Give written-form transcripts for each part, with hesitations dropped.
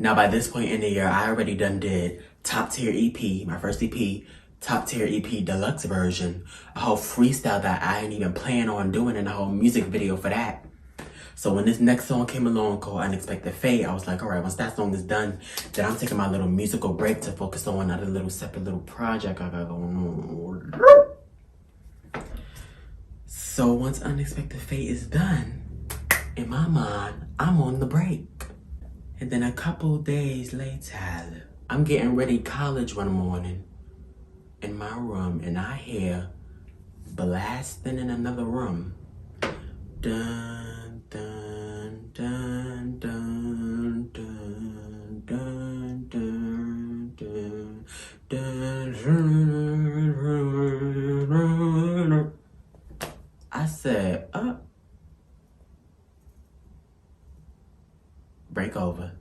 Now, by this point in the year, I already did top tier EP, my first EP, top tier EP deluxe version, a whole freestyle that I didn't even plan on doing, and a whole music video for that. So when this next song came along called Unexpected Fate, I was like, all right, once that song is done, then I'm taking my little musical break to focus on another little separate little project I got going on. So once Unexpected Fate is done, in my mind, I'm on the break. And then a couple days later, I'm getting ready to college one morning in my room, and I hear blasting in another room. Dun, dun, dun, dun, dun, dun, dun, dun, dun, dun. I said, break over.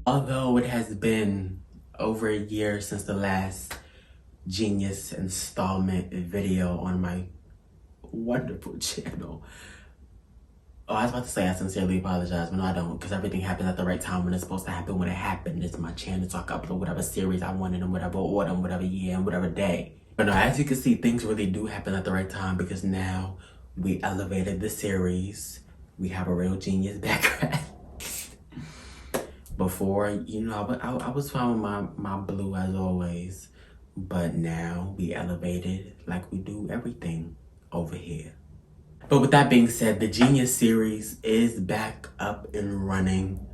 Although it has been over a year since the last Genius installment video on my wonderful channel. Oh, I was about to say I sincerely apologize, but no, I don't, because everything happens at the right time when it's supposed to happen when it happened. It's my channel, so I can upload whatever series I want in whatever order, whatever year, and whatever day. But no, as you can see, things really do happen at the right time, because now we elevated the series. We have a real Genius background. Before, you know, I was fine with my blue as always. But now we elevated like we do everything over here. But with that being said, the Genius series is back up and running.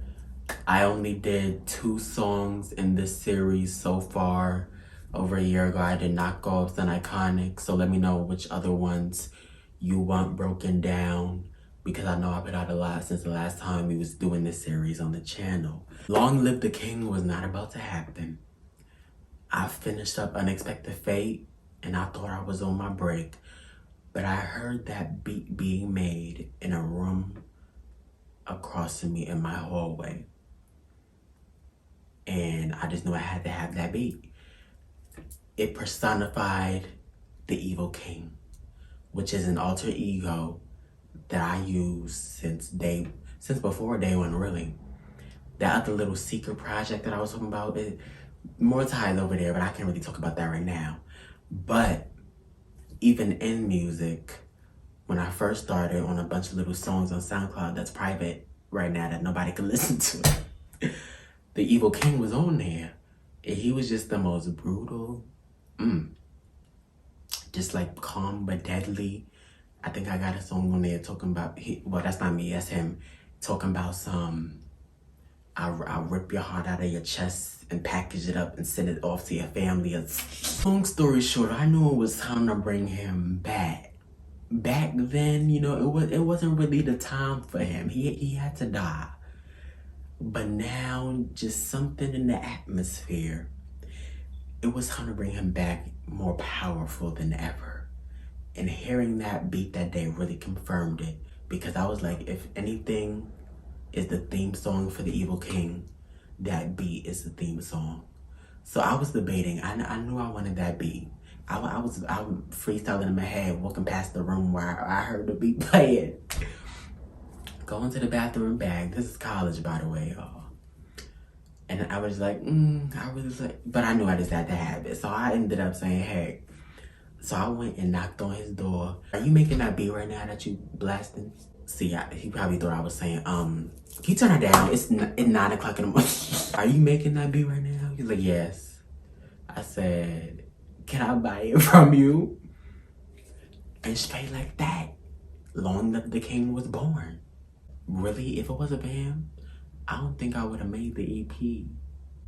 I only did 2 songs in this series so far. Over a year ago, I did Knockoffs and Iconic. So let me know which other ones you want broken down, because I know I put out a lot since the last time we was doing this series on the channel. Long Live the King was not about to happen. I finished up Unexpected Fate, and I thought I was on my break, but I heard that beat being made in a room across from me in my hallway. And I just knew I had to have that beat. It personified the Evil King, which is an alter ego that I use since before day one, really. That other little secret project that I was talking about, more ties over there, but I can't really talk about that right now. But even in music, when I first started on a bunch of little songs on SoundCloud that's private right now that nobody can listen to, the Evil King was on there. And he was just the most brutal, just like calm but deadly. I think I got a song on there talking about, well, that's not me, that's him, talking about some, I'll rip your heart out of your chest and package it up and send it off to your family. Long story short, I knew it was time to bring him back. Back then, you know, it wasn't really the time for him. He had to die. But now, just something in the atmosphere, it was time to bring him back more powerful than ever. And hearing that beat that day really confirmed it, because I was like, if anything is the theme song for the Evil King, that beat is the theme song. So I was debating. I knew I wanted that beat. I was freestyling in my head, walking past the room where I heard the beat playing. Going to the bathroom bag. This is college, by the way, y'all. And I was like, but I knew I just had to have it. So I ended up saying, hey. So I went and knocked on his door. Are you making that beat right now that you blasting? See, he probably thought I was saying, can you turn her down? It's 9 o'clock in the morning. Are you making that beat right now? He's like, yes. I said, can I buy it from you? And straight like that, Long Live the King was born. Really, if it wasn't for him, I don't think I would have made the EP.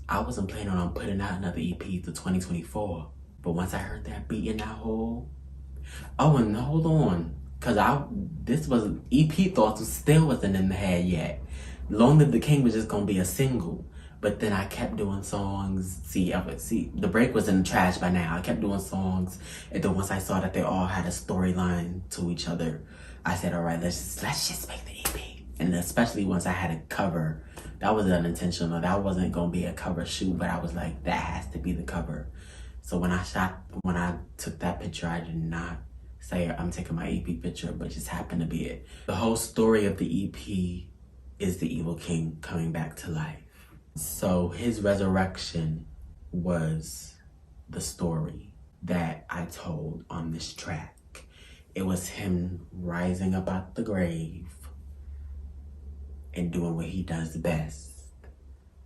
I wasn't planning on putting out another EP to 2024. But once I heard that beat in that hole, oh, and hold on, cause this was EP thoughts still wasn't in the head yet. Long Live the King was just gonna be a single, but then I kept doing songs. See, the break was in the trash by now. I kept doing songs, and then once I saw that they all had a storyline to each other, I said, all right, let's just make the EP. And especially once I had a cover, that was unintentional. That wasn't gonna be a cover shoot, but I was like, that has to be the cover. So when I took that picture, I did not say I'm taking my EP picture, but just happened to be it. The whole story of the EP is the Evil King coming back to life. So his resurrection was the story that I told on this track. It was him rising up out the grave and doing what he does best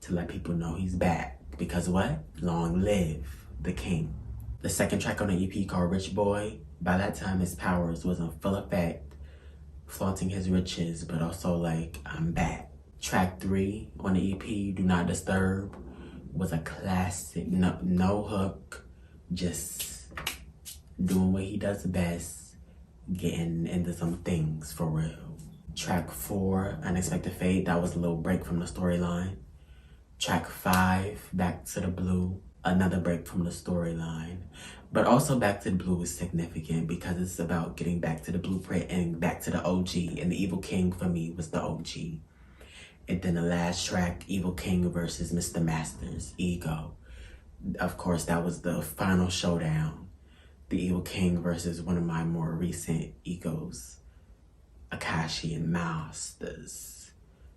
to let people know he's back. Because what? Long live the king. The second track on the EP called Rich Boy, by that time his powers was in full effect, flaunting his riches, but also like, I'm back. Track 3 on the EP, Do Not Disturb, was a classic, no hook, just doing what he does best, getting into some things for real. Track 4, Unexpected Fate, that was a little break from the storyline. Track 5, Back to the Blue, another break from the storyline. But also Back to the Blue is significant because it's about getting back to the blueprint and back to the OG. And the Evil King for me was the OG. And then the last track, Evil King versus Mr. Masters, Ego. Of course, that was the final showdown. The Evil King versus one of my more recent egos, Akashi and Masters,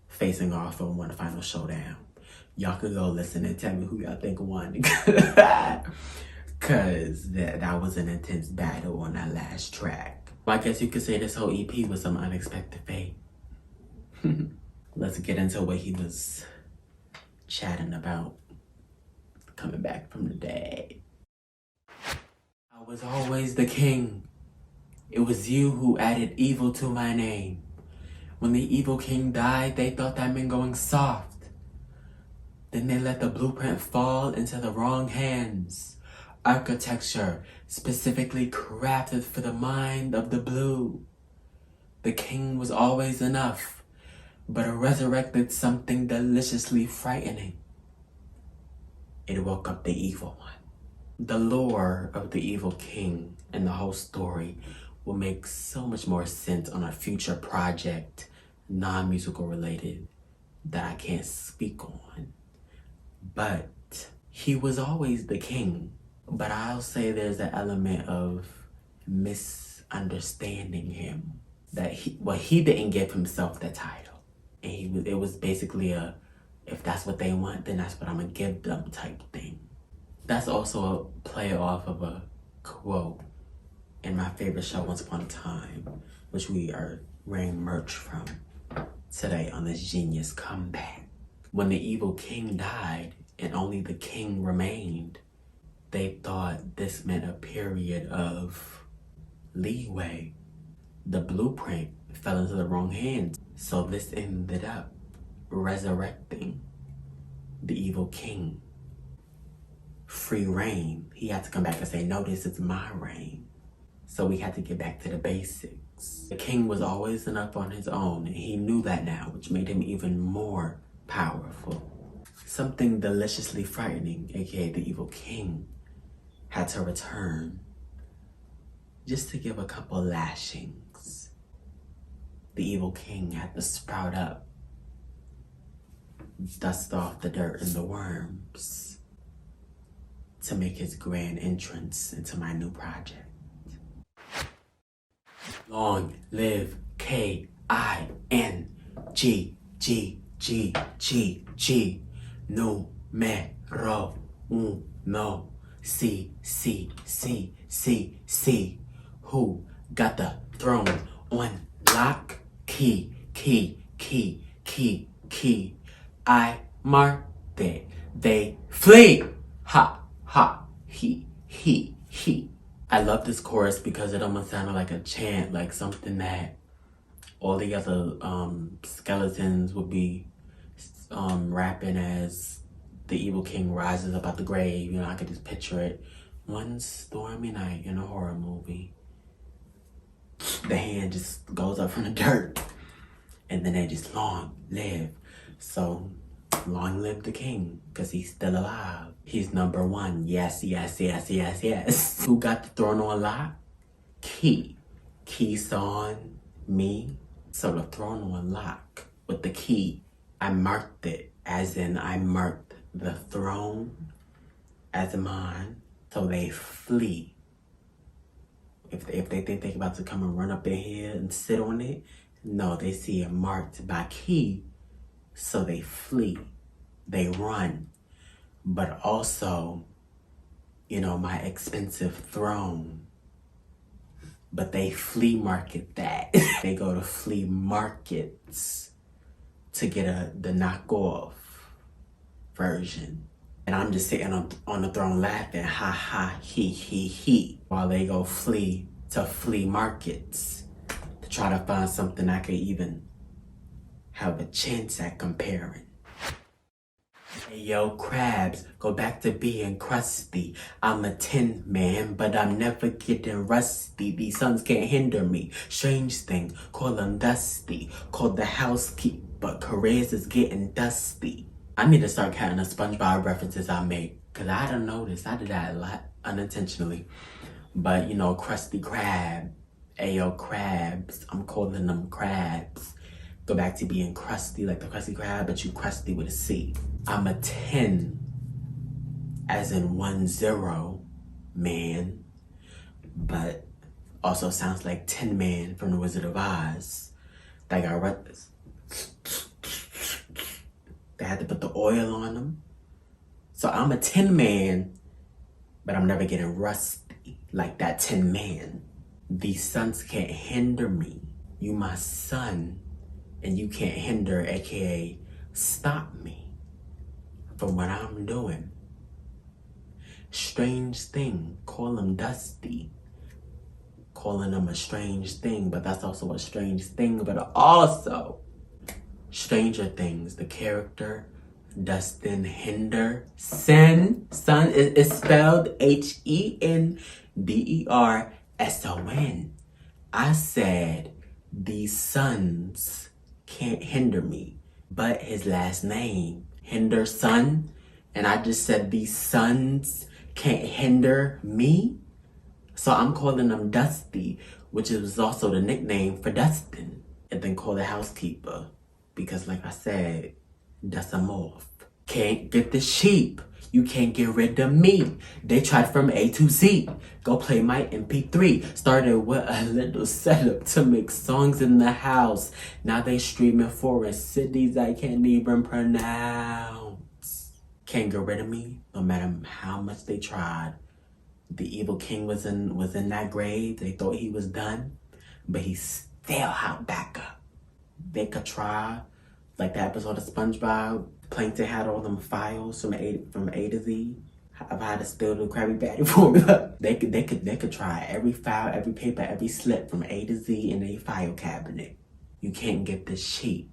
facing off on one final showdown. Y'all could go listen and tell me who y'all think won. Cause that was an intense battle on that last track. Well, I guess you could say this whole EP was some unexpected fate. Let's get into what he was chatting about coming back from the dead. I was always the king. It was you who added evil to my name. When the Evil King died, they thought that meant going soft. Then they let the blueprint fall into the wrong hands. Architecture specifically crafted for the mind of the blue. The king was always enough, but it resurrected something deliciously frightening. It woke up the evil one. The lore of the Evil King and the whole story will make so much more sense on a future project, non-musical related, that I can't speak on. But he was always the king. But I'll say there's an element of misunderstanding him. That he didn't give himself the title. And it was basically a, if that's what they want, then that's what I'm gonna give them type thing. That's also a play off of a quote in my favorite show, Once Upon a Time, which we are wearing merch from today on this genius comeback. When the Evil King died and only the king remained, they thought this meant a period of leeway. The blueprint fell into the wrong hands, so this ended up resurrecting the Evil King. Free reign. He had to come back and say, no, this is my reign. So we had to get back to the basics. The king was always enough on his own, and he knew that now, which made him even more powerful. Something deliciously frightening, aka the Evil King, had to return just to give a couple lashings. The Evil King had to sprout up, dust off the dirt and the worms to make his grand entrance into my new project. Long live K-I-N-G-G-G-G, numero uno, C. Who got the throne on lock? Key. I marked it. They flee. Ha. he. I love this chorus because it almost sounded like a chant, like something that all the other skeletons would be rapping as the evil king rises up out the grave. You know, I could just picture it. One stormy night in a horror movie, the hand just goes up from the dirt, and then they just long live. So long live the king, because he's still alive. He's number one. Yes, yes, yes, yes, yes. Who got the throne on lock? KEYSAUN, me. So the throne on lock with the key, I marked it, as in I marked the throne as mine. So they flee. If they think they're about to come and run up in here and sit on it, no, they see it marked by key. So they flee, they run. But also, you know, my expensive throne. But they flea market that. They go to flea markets to get the knockoff version. And I'm just sitting on the throne laughing, ha ha, he, while they go flee to flea markets to try to find something I could even have a chance at comparing. Hey yo, crabs, go back to being crusty. I'm a tin man, but I'm never getting rusty. These sons can't hinder me. Strange thing, call them dusty. Call the housekeeper, careers is getting dusty. I need to start counting the SpongeBob references I make, because I don't notice. I did that a lot unintentionally. But, you know, Krusty Krab, ayo crabs, I'm calling them crabs. Go back to being crusty like the Krusty Krab, but you crusty with a C. I'm a 10, as in 10, man. But also sounds like Tin Man from The Wizard of Oz. They got this. They had to put the oil on them. So I'm a Tin Man, but I'm never getting rusty like that Tin Man. These sons can't hinder me. You my son, and you can't hinder, aka stop me from what I'm doing. Strange thing, call him Dusty. Calling him a strange thing, but that's also a strange thing, but also Stranger Things, the character Dustin Henderson. Son is spelled Henderson. I said these sons can't hinder me, but his last name Henderson, and I just said these sons can't hinder me. So I'm calling them Dusty, which is also the nickname for Dustin, and then call the housekeeper. Because like I said, dust them off. Can't get the sheep. You can't get rid of me. They tried from A to Z. Go play my MP3. Started with a little setup to make songs in the house. Now they streaming foreign cities I can't even pronounce. Can't get rid of me, no matter how much they tried. The evil king was in that grave. They thought he was done, but he still hopped back up. They could try, like the episode of SpongeBob. Plankton had all them files from A to Z of how to steal the Krabby Patty formula. They could try every file, every paper, every slip from A to Z in a file cabinet. You can't get this cheap.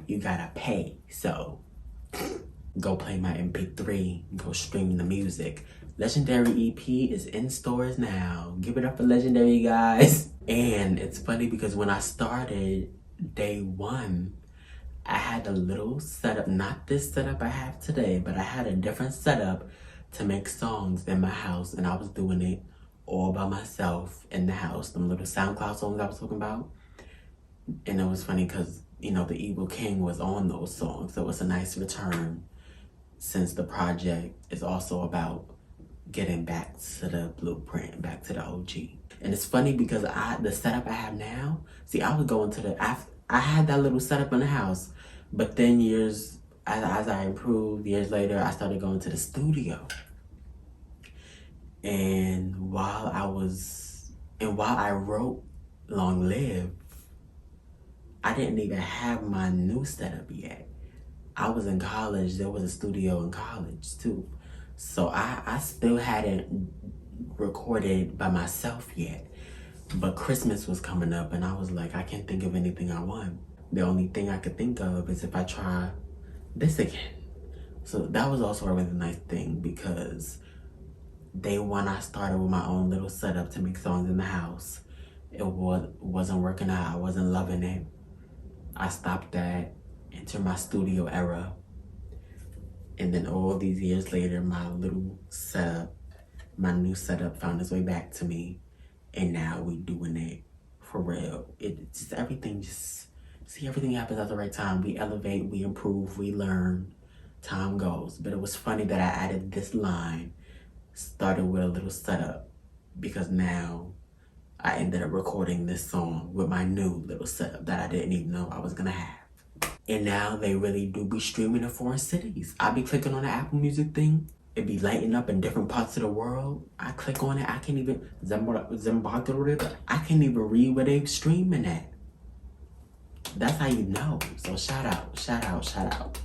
You gotta pay. So go play my MP3. Go stream the music. Legendary EP is in stores now. Give it up for Legendary, guys. And it's funny because when I started day one, I had a little setup, not this setup I have today, but I had a different setup to make songs in my house, and I was doing it all by myself in the house. Them little SoundCloud songs I was talking about. And it was funny because, you know, the Evil King was on those songs, so it was a nice return since the project is also about getting back to the blueprint, back to the OG. And it's funny because the setup I have now, see, I was going to I had that little setup in the house, but then as I improved, years later, I started going to the studio. And while I wrote Long Live, I didn't even have my new setup yet. I was in college. There was a studio in college too. So I still hadn't recorded by myself yet. But Christmas was coming up and I was like, I can't think of anything I want. The only thing I could think of is if I try this again. So that was also a really nice thing because day one I started with my own little setup to make songs in the house. It wasn't working out. I wasn't loving it. I stopped that, entered my studio era. And then all these years later, my little setup, my new setup found its way back to me. And now we doing it for real. It's just everything everything happens at the right time. We elevate, we improve, we learn. Time goes. But it was funny that I added this line, started with a little setup, because now I ended up recording this song with my new little setup that I didn't even know I was gonna have. And now they really do be streaming in foreign cities. I be clicking on the Apple Music thing. It be lighting up in different parts of the world. I click on it. I can't even, I can't even read where they streaming at. That's how you know. So shout out, shout out, shout out.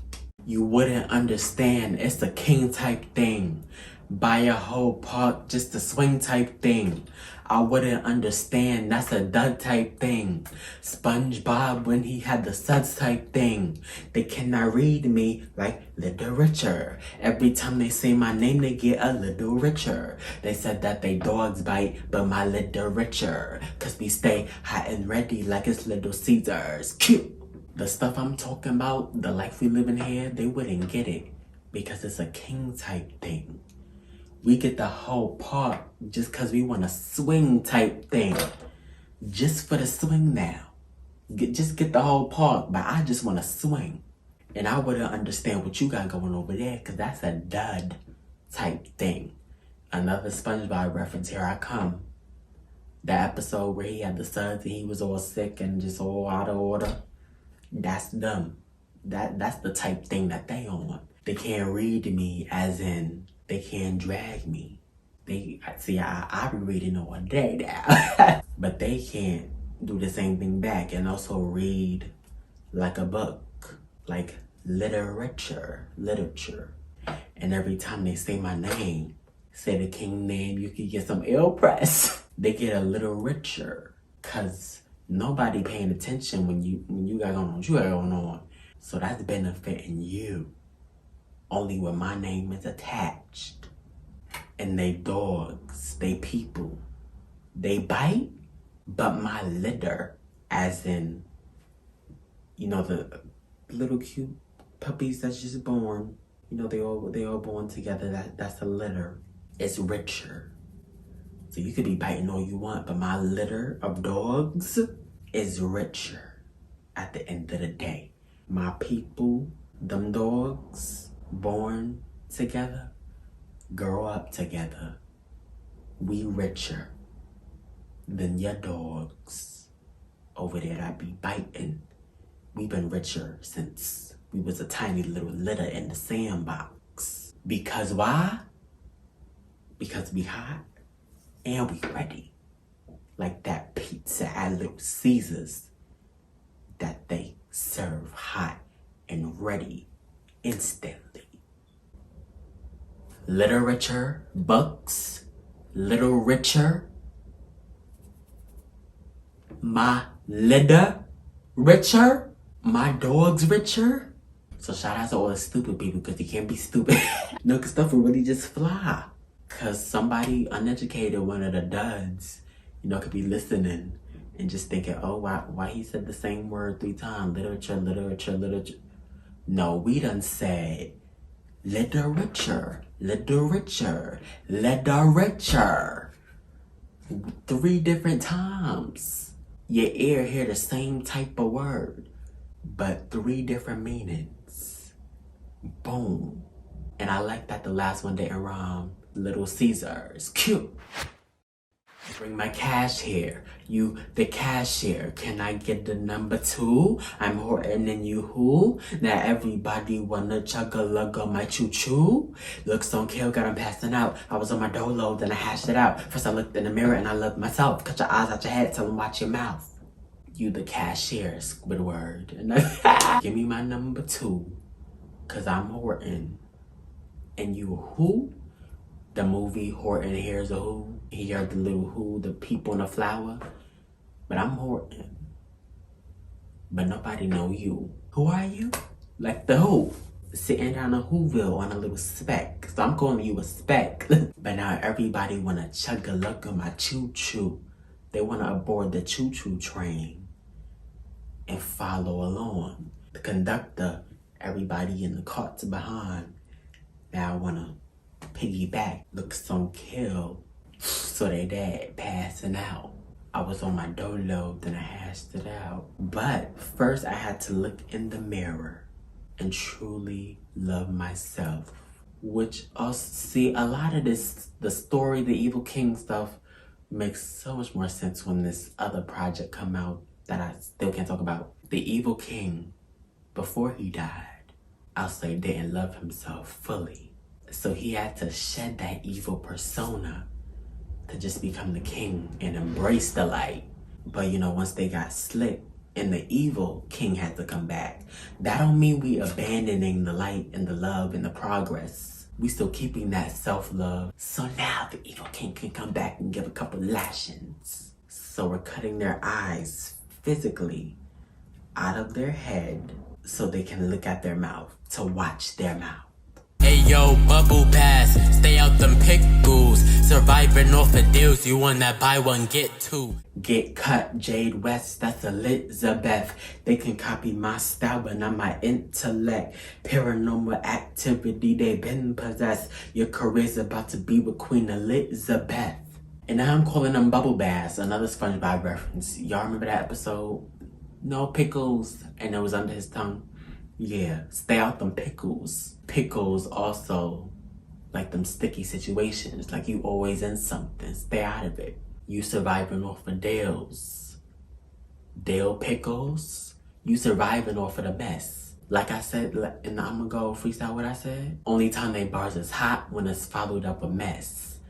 You wouldn't understand. It's a king type thing. Buy a whole park just a swing type thing. I wouldn't understand. That's a dud type thing. SpongeBob when he had the suds type thing. They cannot read me like literature. Every time they say my name, they get a little richer. They said that they dogs bite, but my literature. Cause we stay hot and ready like it's Little Caesars. Cute. The stuff I'm talking about, the life we live in here, they wouldn't get it. Because it's a king type thing. We get the whole park just because we want a swing type thing. Just for the swing now. Just get the whole park, but I just want to swing. And I wouldn't understand what you got going over there because that's a dud type thing. Another SpongeBob reference, here I come. The episode where he had the suds and he was all sick and just all out of order. That's them. That's the type thing that they on. They can't read me as in they can't drag me. I be reading all day now. But they can't do the same thing back and also read like a book. Like literature. And every time they say my name, say the king name, you could get some ill press. They get a little richer. Cause nobody paying attention when you got going on what you got going on. So that's benefiting you. Only when my name is attached. And they dogs, they people, they bite, but my litter, as in, you know, the little cute puppies that's just born, you know, they all born together, that's a litter. It's richer. So you could be biting all you want, but my litter of dogs is richer at the end of the day. My people, them dogs, born together, grow up together. We richer than your dogs over there that be biting. We been richer since we was a tiny little litter in the sandbox. Because why? Because we hot and we ready. Like that pizza at Little Caesars that they serve hot and ready instantly. Literature, books, little richer. My litter richer. My dog's richer. So shout out to all the stupid people because you can't be stupid. No, because stuff will really just fly. Because somebody uneducated, one of the duds, you know, could be listening and just thinking, oh, why he said the same word 3 times? Literature. No, we done said literature. 3 different times. Your ear hear the same type of word, but 3 different meanings. Boom. And I like that the last one didn't rhyme. Little Caesars. Cute. Bring my cash here. You, the cashier. Can I get the number 2? I'm Horton and you who? Now everybody wanna chug-a-lug on my choo-choo. Looks don't kill, got 'em passing out. I was on my dolo, then I hashed it out. First I looked in the mirror and I loved myself. Cut your eyes out your head, tell 'em watch your mouth. You the cashier, Squidward. Give me my number 2. Cause I'm Horton. And you who? The movie Horton Hears a Who. He heard the little who, the people in the flower. But I'm Horton. But nobody know you. Who are you? Like the who? Sitting down in Whoville on a little speck. So I'm calling you a speck. But now everybody wanna chug a lug on my choo-choo. They wanna aboard the choo-choo train and follow along. The conductor, everybody in the carts behind. Now I wanna piggyback, look some kill. So they dad passing out. I was on my dolo, then I hashed it out. But first I had to look in the mirror and truly love myself. Which also, see, a lot of this, the story, the Evil King stuff makes so much more sense when this other project come out that I still can't talk about. The Evil King, before he died, I'll say didn't love himself fully. So he had to shed that evil persona to just become the king and embrace the light. But you know, once they got slick and the evil king had to come back, that don't mean we abandoning the light and the love and the progress. We still keeping that self-love. So now the evil king can come back and give a couple lashings. So we're cutting their eyes physically out of their head so they can look at their mouth, to watch their mouth. Hey yo, bubble pass, stay out them pickles. Surviving off of deals, you want that buy one, get two. Get cut, Jade West, that's Elizabeth. They can copy my style, but not my intellect. Paranormal activity, they been possessed. Your career's about to be with Queen Elizabeth. And now I'm calling them bubble baths, another SpongeBob reference. Y'all remember that episode? No pickles, and it was under his tongue. Yeah, stay out them pickles. Pickles also like them sticky situations, like you always in something. Stay out of it. You surviving off of Dale's. Dale pickles. You surviving off of the mess. Like I said, and I'm gonna go freestyle what I said. Only time they bars is hot when it's followed up a mess.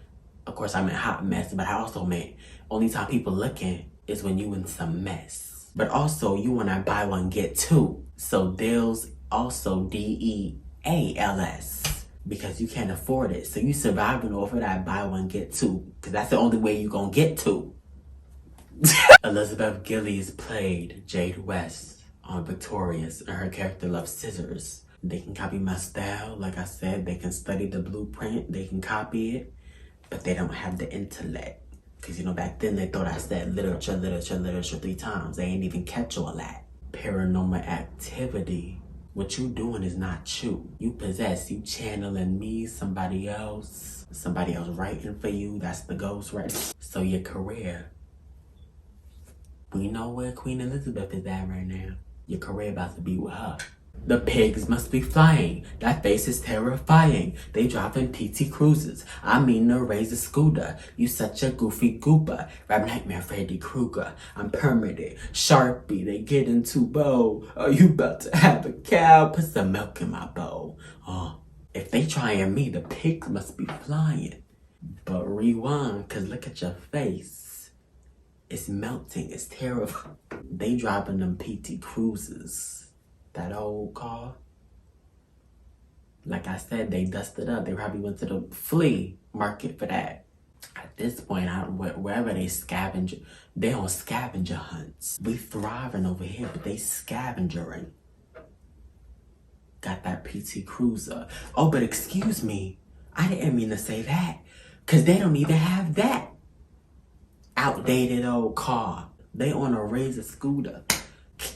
Of course I meant hot mess, but I also meant only time people looking is when you in some mess. But also, you want to buy one, get two. So Deals also DEALS. Because you can't afford it. So you surviving off of that buy one, get two. Because that's the only way you going to get two. Elizabeth Gillies played Jade West on Victorious. And her character loves scissors. They can copy my style. Like I said, they can study the blueprint. They can copy it. But they don't have the intellect. Because, you know, back then they thought I said literature 3 times. They ain't even catch all that. Paranormal activity. What you doing is not you. You possess. You channeling me, somebody else writing for you. That's the ghost right. So your career. We know where Queen Elizabeth is at right now. Your career about to be with her. The pigs must be flying. That face is terrifying. They driving PT Cruisers. I mean the Razor scooter. You such a goofy goober. Rap Nightmare Freddy Krueger. I'm permitted. Sharpie, they get into bow. Are you about to have a cow? Put some milk in my bowl. If they trying me, the pigs must be flying. But rewind, cause look at your face. It's melting, it's terrifying. They driving them PT Cruisers. That old car. Like I said, they dusted up. They probably went to the flea market for that. At this point, wherever they scavenge, they on scavenger hunts. We thriving over here, but they scavengering. Got that PT Cruiser. Oh, but excuse me. I didn't mean to say that. Because they don't even have that outdated old car. They on a Razor scooter.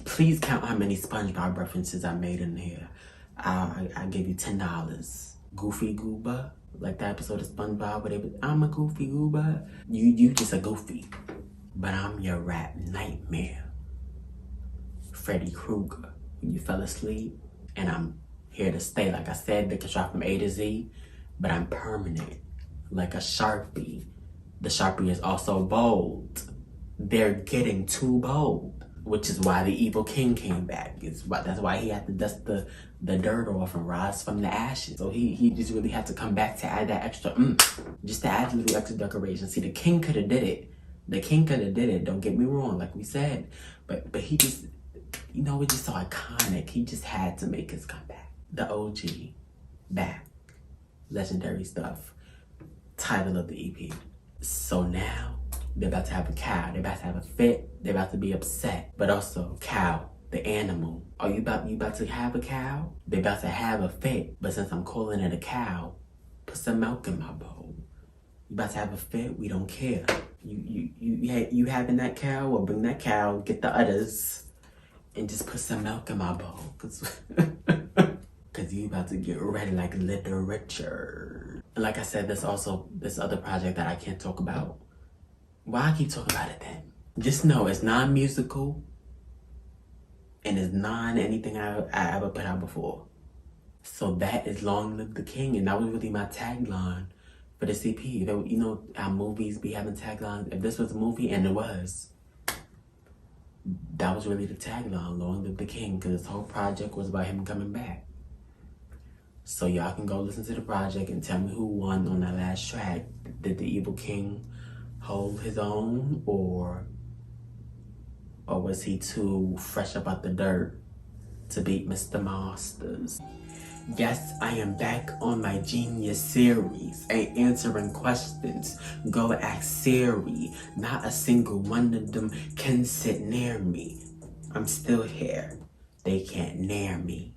Please count how many SpongeBob references I made in here. I give you $10. Goofy goober, like that episode of SpongeBob where I'm a goofy goober. You just a goofy, but I'm your rap nightmare. Freddy Krueger. When you fell asleep, and I'm here to stay. Like I said, they can try from A to Z, but I'm permanent, like a Sharpie. The Sharpie is also bold. They're getting too bold. Which is why the evil king came back. That's why he had to dust the dirt off and rise from the ashes. So he just really had to come back to add that extra, just to add a little extra decoration. See, the king could have did it. Don't get me wrong, like we said. But he just, you know, it's just so iconic. He just had to make his comeback. The OG, back. Legendary stuff. title of the EP. So now they're about to have a cow. They're about to have a fit. They're about to be upset. But also, cow, the animal. Are you about to have a cow? They're about to have a fit. But since I'm calling it a cow, put some milk in my bowl. You about to have a fit? We don't care. You having that cow? Or bring that cow, get the udders, and just put some milk in my bowl. Cause you about to get ready like literature. And like I said, there's also this other project that I can't talk about. Why I keep talking about it then? Just know it's non-musical and it's non-anything I ever put out before. So that is Long Live the King, and that was really my tagline for the CP. You know how movies be having taglines? If this was a movie, and it was, that was really the tagline, Long Live the King, because this whole project was about him coming back. So y'all can go listen to the project and tell me who won on that last track. Did the Evil King hold his own, or was he too fresh up out the dirt to beat Mr. Masters? Yes, I am back on my Genius series and answering questions. Go ask Siri. Not a single one of them can sit near me. I'm still here. They can't near me.